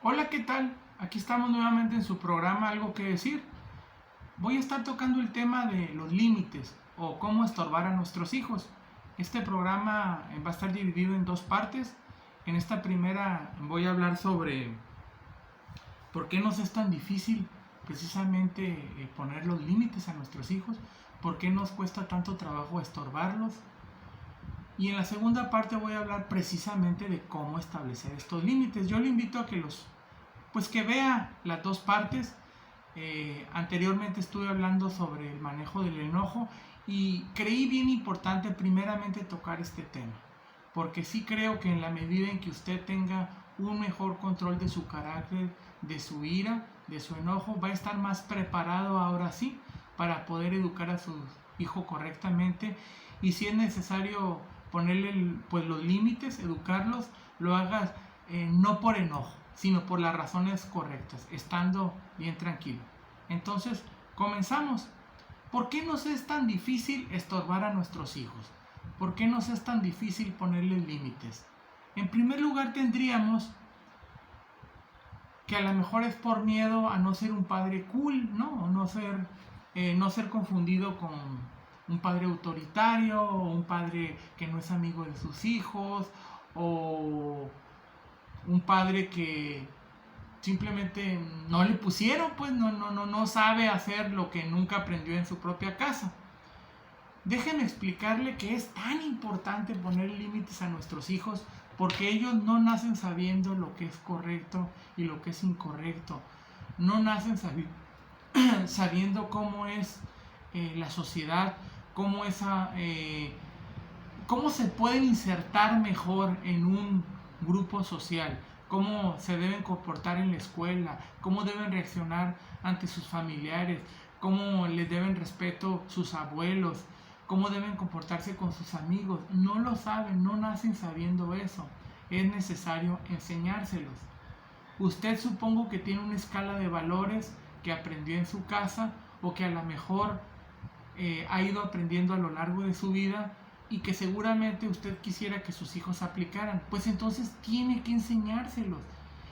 Hola, ¿qué tal? Aquí estamos nuevamente en su programa Algo que decir. Voy a estar tocando el tema de los límites o cómo estorbar a nuestros hijos. Este programa va a estar dividido en dos partes. En esta primera voy a hablar sobre por qué nos es tan difícil precisamente poner los límites a nuestros hijos, por qué nos cuesta tanto trabajo estorbarlos. Y en la segunda parte voy a hablar precisamente de cómo establecer estos límites. Yo le invito a que que vea las dos partes. Anteriormente estuve hablando sobre el manejo del enojo y creí bien importante primeramente tocar este tema, porque sí creo que en la medida en que usted tenga un mejor control de su carácter, de su ira, de su enojo, va a estar más preparado ahora sí para poder educar a su hijo correctamente, y si es necesario ponerle pues los límites, educarlos, lo hagas no por enojo, sino por las razones correctas, estando bien tranquilo. Entonces, comenzamos. ¿Por qué nos es tan difícil estorbar a nuestros hijos? ¿Por qué nos es tan difícil ponerles límites? En primer lugar, tendríamos que a lo mejor es por miedo a no ser un padre cool, ¿no? No ser confundido con un padre autoritario, o un padre que no es amigo de sus hijos, o un padre que simplemente no le pusieron, pues no sabe hacer lo que nunca aprendió en su propia casa. Déjenme explicarle que es tan importante poner límites a nuestros hijos, porque ellos no nacen sabiendo lo que es correcto y lo que es incorrecto. No nacen sabiendo cómo es la sociedad, cómo, cómo se pueden insertar mejor en un grupo social, cómo se deben comportar en la escuela, cómo deben reaccionar ante sus familiares, cómo les deben respeto sus abuelos, cómo deben comportarse con sus amigos. No lo saben, no nacen sabiendo eso. Es necesario enseñárselos. Usted supongo que tiene una escala de valores que aprendió en su casa, o que a lo mejor ha ido aprendiendo a lo largo de su vida, y que seguramente usted quisiera que sus hijos aplicaran. Pues entonces tiene que enseñárselos.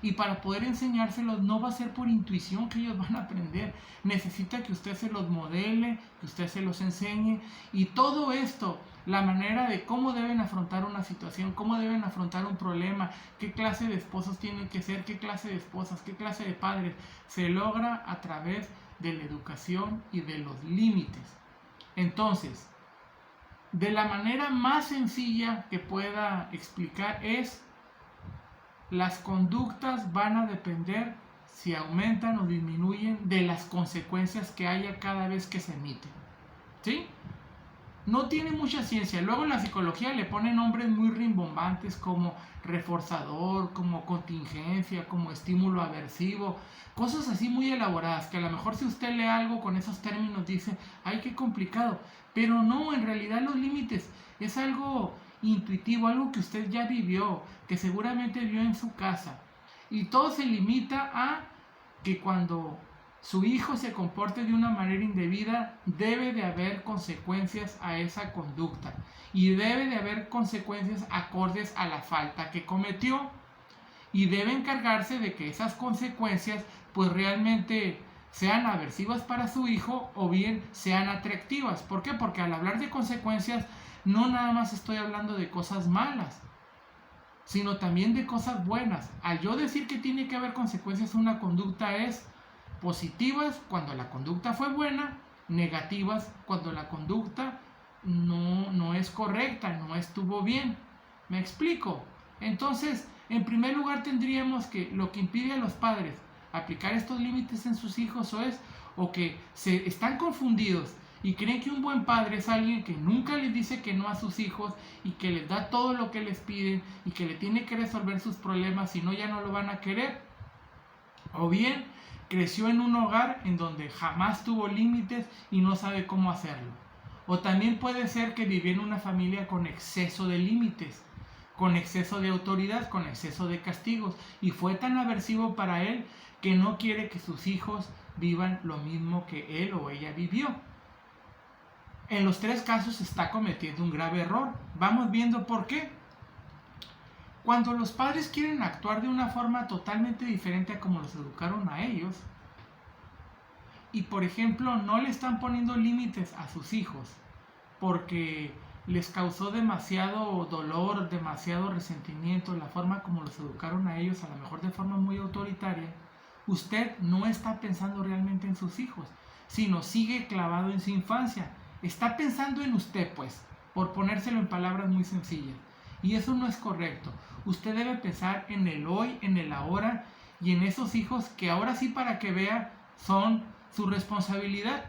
Y para poder enseñárselos no va a ser por intuición que ellos van a aprender. Necesita que usted se los modele, que usted se los enseñe. Y todo esto, la manera de cómo deben afrontar una situación, cómo deben afrontar un problema, qué clase de esposos tienen que ser, qué clase de esposas, qué clase de padres, se logra a través de la educación y de los límites. Entonces, de la manera más sencilla que pueda explicar es: las conductas van a depender si aumentan o disminuyen de las consecuencias que haya cada vez que se emiten. ¿Sí? No tiene mucha ciencia. Luego en la psicología le ponen nombres muy rimbombantes como reforzador, como contingencia, como estímulo aversivo, cosas así muy elaboradas que a lo mejor si usted lee algo con esos términos dice, ay, qué complicado. Pero no, en realidad los límites es algo intuitivo, algo que usted ya vivió, que seguramente vio en su casa. Y todo se limita a que cuando su hijo se comporte de una manera indebida, debe de haber consecuencias a esa conducta, y debe de haber consecuencias acordes a la falta que cometió, y debe encargarse de que esas consecuencias pues realmente sean aversivas para su hijo o bien sean atractivas. ¿Por qué? Porque al hablar de consecuencias no nada más estoy hablando de cosas malas, sino también de cosas buenas. Al yo decir que tiene que haber consecuencias, una conducta es positivas cuando la conducta fue buena, negativas cuando la conducta no es correcta, no estuvo bien. ¿Me explico? Entonces, en primer lugar tendríamos que lo que impide a los padres aplicar estos límites en sus hijos o que se están confundidos y creen que un buen padre es alguien que nunca les dice que no a sus hijos y que les da todo lo que les piden y que le tiene que resolver sus problemas, si no ya no lo van a querer. O bien creció en un hogar en donde jamás tuvo límites y no sabe cómo hacerlo. O también puede ser que vivió en una familia con exceso de límites, con exceso de autoridad, con exceso de castigos, y fue tan aversivo para él que no quiere que sus hijos vivan lo mismo que él o ella vivió. En los tres casos está cometiendo un grave error. Vamos viendo por qué. Cuando los padres quieren actuar de una forma totalmente diferente a como los educaron a ellos, y por ejemplo no le están poniendo límites a sus hijos porque les causó demasiado dolor, demasiado resentimiento, la forma como los educaron a ellos, a lo mejor de forma muy autoritaria, usted no está pensando realmente en sus hijos, sino sigue clavado en su infancia. Está pensando en usted, pues, por ponérselo en palabras muy sencillas. Y eso no es correcto. Usted debe pensar en el hoy, en el ahora y en esos hijos que ahora sí, para que vea, son su responsabilidad.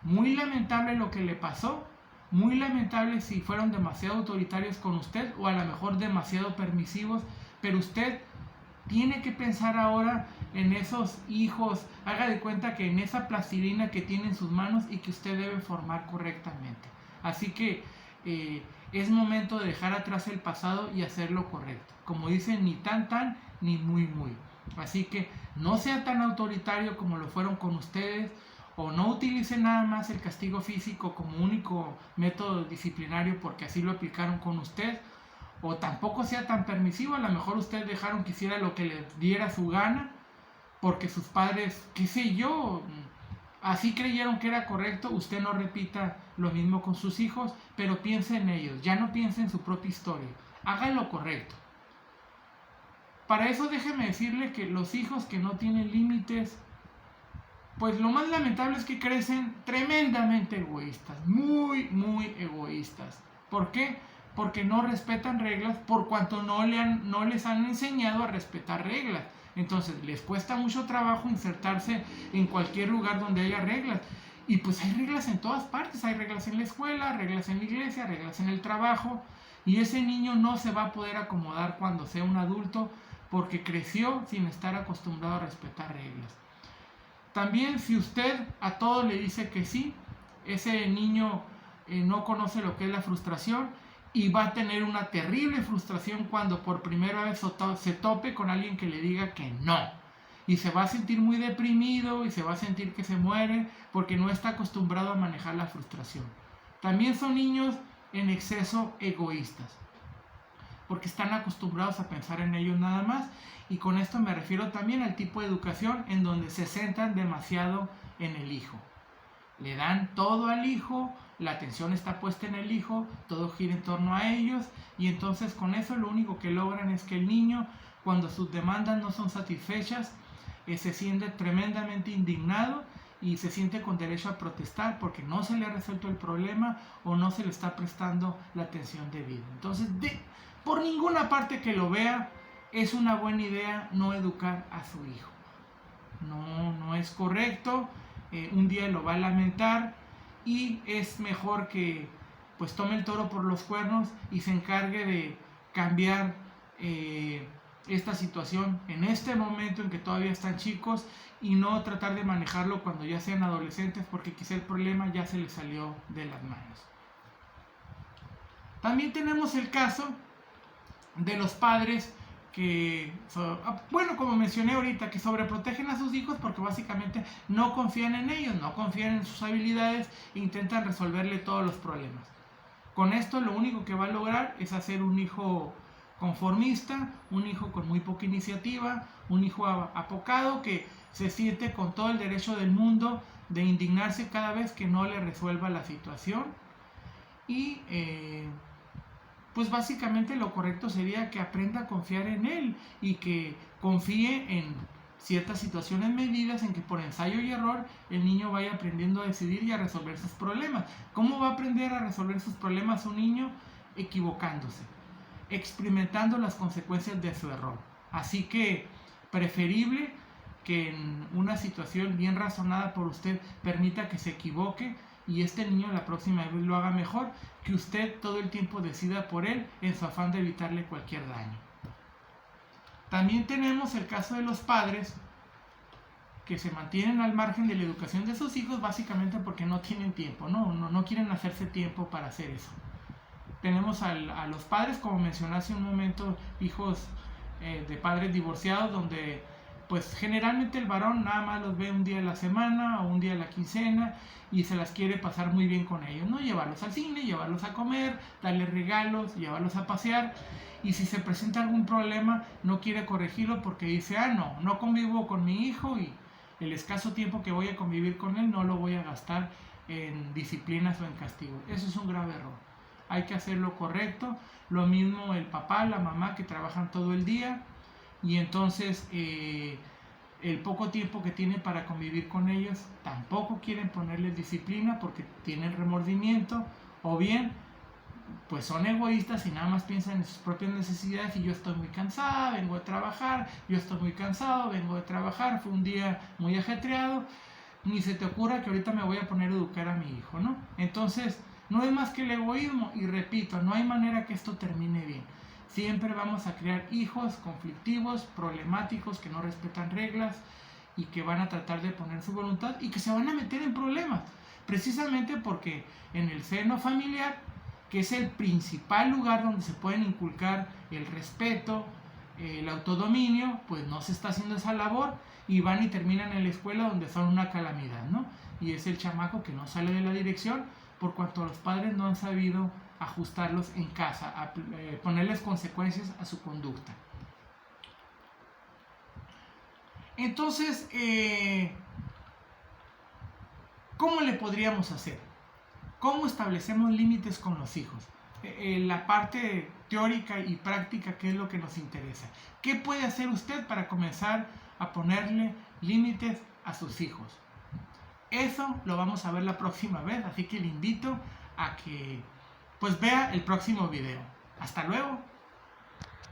Muy lamentable lo que le pasó. Muy lamentable si fueron demasiado autoritarios con usted o a lo mejor demasiado permisivos, pero usted tiene que pensar ahora en esos hijos. Haga de cuenta que en esa plastilina que tiene en sus manos y que usted debe formar correctamente. Así que es momento de dejar atrás el pasado y hacer lo correcto. Como dicen, ni tan tan ni muy muy. Así que no sea tan autoritario como lo fueron con ustedes, o no utilice nada más el castigo físico como único método disciplinario porque así lo aplicaron con usted, o tampoco sea tan permisivo. A lo mejor ustedes dejaron que hiciera lo que le diera su gana porque sus padres, qué sé yo, así creyeron que era correcto. Usted no repita lo mismo con sus hijos, pero piense en ellos, ya no piense en su propia historia, haga lo correcto. Para eso déjeme decirle que los hijos que no tienen límites, pues lo más lamentable es que crecen tremendamente egoístas, muy, muy egoístas. ¿Por qué? Porque no respetan reglas por cuanto no les han enseñado a respetar reglas. Entonces les cuesta mucho trabajo insertarse en cualquier lugar donde haya reglas. Y pues hay reglas en todas partes, hay reglas en la escuela, reglas en la iglesia, reglas en el trabajo. Y ese niño no se va a poder acomodar cuando sea un adulto porque creció sin estar acostumbrado a respetar reglas. También si usted a todo le dice que sí, ese niño no conoce lo que es la frustración y va a tener una terrible frustración cuando por primera vez se tope con alguien que le diga que no. Y se va a sentir muy deprimido y se va a sentir que se muere porque no está acostumbrado a manejar la frustración. También son niños en exceso egoístas porque están acostumbrados a pensar en ellos nada más. Y con esto me refiero también al tipo de educación en donde se centran demasiado en el hijo. Le dan todo al hijo, la atención está puesta en el hijo, todo gira en torno a ellos, y entonces con eso lo único que logran es que el niño, cuando sus demandas no son satisfechas, se siente tremendamente indignado y se siente con derecho a protestar porque no se le ha resuelto el problema o no se le está prestando la atención debida. Entonces, por ninguna parte que lo vea, es una buena idea no educar a su hijo. No es correcto. Un día lo va a lamentar y es mejor que pues tome el toro por los cuernos y se encargue de cambiar esta situación en este momento en que todavía están chicos y no tratar de manejarlo cuando ya sean adolescentes porque quizá el problema ya se les salió de las manos. También tenemos el caso de los padres que, bueno, como mencioné ahorita, que sobreprotegen a sus hijos porque básicamente no confían en ellos, no confían en sus habilidades e intentan resolverle todos los problemas. Con esto lo único que va a lograr es hacer un hijo conformista, un hijo con muy poca iniciativa, un hijo apocado que se siente con todo el derecho del mundo de indignarse cada vez que no le resuelva la situación. Y pues básicamente lo correcto sería que aprenda a confiar en él y que confíe en ciertas situaciones medidas en que por ensayo y error el niño vaya aprendiendo a decidir y a resolver sus problemas. ¿Cómo va a aprender a resolver sus problemas un niño? Equivocándose, experimentando las consecuencias de su error. Así que preferible que en una situación bien razonada por usted permita que se equivoque y este niño la próxima vez lo haga mejor, que usted todo el tiempo decida por él en su afán de evitarle cualquier daño. También tenemos el caso de los padres que se mantienen al margen de la educación de sus hijos básicamente porque no tienen tiempo, no quieren hacerse tiempo para hacer eso. Tenemos a los padres, como mencioné hace un momento, hijos de padres divorciados donde pues generalmente el varón nada más los ve un día a la semana o un día a la quincena y se las quiere pasar muy bien con ellos, ¿no? Llevarlos al cine, llevarlos a comer, darles regalos, llevarlos a pasear y si se presenta algún problema no quiere corregirlo porque dice, no convivo con mi hijo y el escaso tiempo que voy a convivir con él no lo voy a gastar en disciplinas o en castigos. Eso es un grave error. Hay que hacer lo correcto. Lo mismo el papá, la mamá que trabajan todo el día y entonces el poco tiempo que tienen para convivir con ellos tampoco quieren ponerles disciplina porque tienen remordimiento o bien pues son egoístas y nada más piensan en sus propias necesidades y yo estoy muy cansada, vengo de trabajar, yo estoy muy cansado, vengo de trabajar, fue un día muy ajetreado, ni se te ocurra que ahorita me voy a poner a educar a mi hijo, ¿no? Entonces, no es más que el egoísmo y repito, no hay manera que esto termine bien. Siempre vamos a crear hijos conflictivos, problemáticos, que no respetan reglas y que van a tratar de poner su voluntad y que se van a meter en problemas, precisamente porque en el seno familiar, que es el principal lugar donde se pueden inculcar el respeto, el autodominio, pues no se está haciendo esa labor y van y terminan en la escuela donde son una calamidad, ¿no? Y es el chamaco que no sale de la dirección por cuanto los padres no han sabido ajustarlos en casa, ponerles consecuencias a su conducta. Entonces, ¿cómo le podríamos hacer? ¿Cómo establecemos límites con los hijos? La parte teórica y práctica, ¿qué es lo que nos interesa? ¿Qué puede hacer usted para comenzar a ponerle límites a sus hijos? Eso lo vamos a ver la próxima vez, así que le invito a que pues vea el próximo video. Hasta luego.